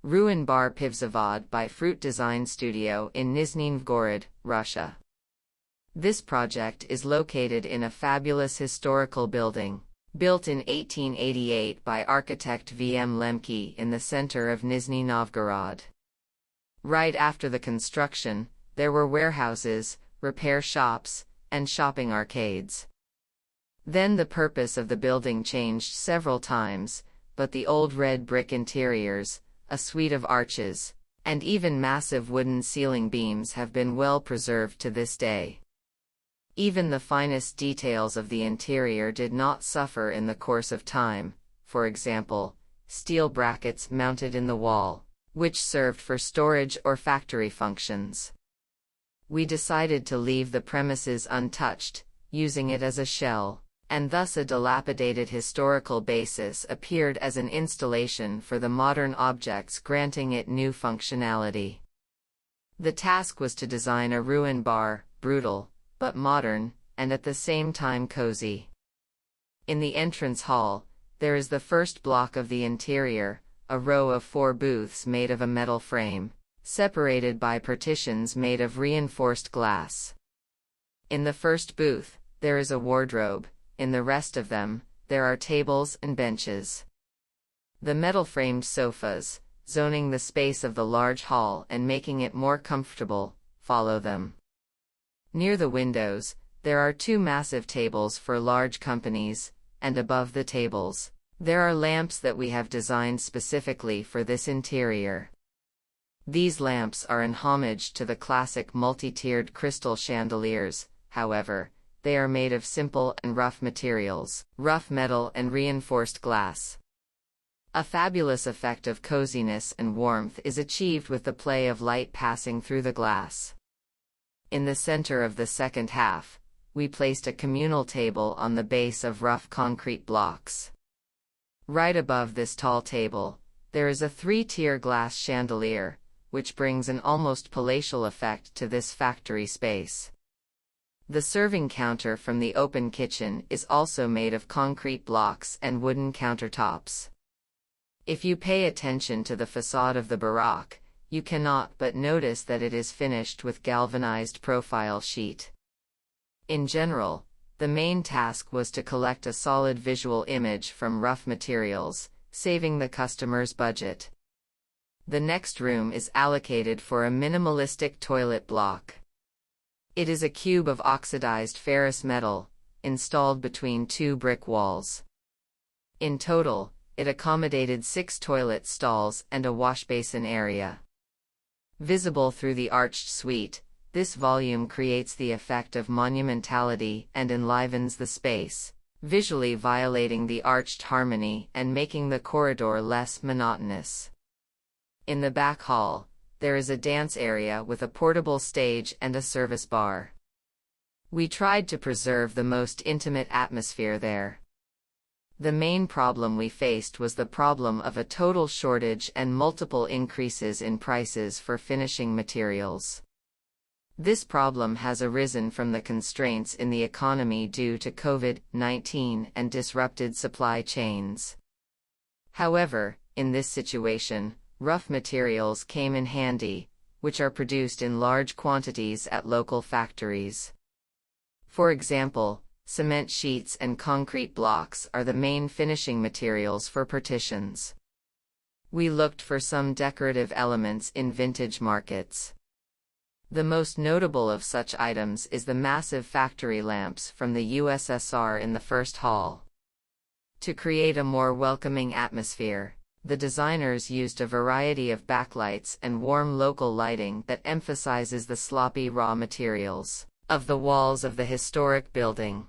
Ruin Bar Pivzavod by Frukht Design Studio in Nizhny Novgorod, Russia. This project is located in a fabulous historical building, built in 1888 by architect Lemke in the center of Nizhny Novgorod. Right after the construction, there were warehouses, repair shops, and shopping arcades. Then the purpose of the building changed several times, but the old red brick interiors, a suite of arches, and even massive wooden ceiling beams have been well preserved to this day. Even the finest details of the interior did not suffer in the course of time, for example, steel brackets mounted in the wall, which served for storage or factory functions. We decided to leave the premises untouched, using it as a shell, and thus a dilapidated historical basis appeared as an installation for the modern objects, granting it new functionality. The task was to design a ruin bar, brutal, but modern, and at the same time cozy. In the entrance hall, there is the first block of the interior, a row of 4 booths made of a metal frame, separated by partitions made of reinforced glass. In the first booth, there is a wardrobe. In the rest of them, there are tables and benches. The metal-framed sofas, zoning the space of the large hall and making it more comfortable, follow them. Near the windows, there are 2 massive tables for large companies, and above the tables, there are lamps that we have designed specifically for this interior. These lamps are in homage to the classic multi-tiered crystal chandeliers. However, they are made of simple and rough materials, rough metal and reinforced glass. A fabulous effect of coziness and warmth is achieved with the play of light passing through the glass. In the center of the second half, we placed a communal table on the base of rough concrete blocks. Right above this tall table, there is a 3-tier glass chandelier, which brings an almost palatial effect to this factory space. The serving counter from the open kitchen is also made of concrete blocks and wooden countertops. If you pay attention to the facade of the Veruk, you cannot but notice that it is finished with galvanized profile sheet. In general, the main task was to collect a solid visual image from rough materials, saving the customer's budget. The next room is allocated for a minimalistic toilet block. It is a cube of oxidized ferrous metal, installed between 2 brick walls. In total, it accommodated 6 toilet stalls and a washbasin area. Visible through the arched suite, this volume creates the effect of monumentality and enlivens the space, visually violating the arched harmony and making the corridor less monotonous. In the back hall, there is a dance area with a portable stage and a service bar. We tried to preserve the most intimate atmosphere there. The main problem we faced was the problem of a total shortage and multiple increases in prices for finishing materials. This problem has arisen from the constraints in the economy due to COVID-19 and disrupted supply chains. However, in this situation, rough materials came in handy, which are produced in large quantities at local factories. For example, cement sheets and concrete blocks are the main finishing materials for partitions. We looked for some decorative elements in vintage markets. The most notable of such items is the massive factory lamps from the USSR in the first hall. To create a more welcoming atmosphere, the designers used a variety of backlights and warm local lighting that emphasizes the sloppy raw materials of the walls of the historic building.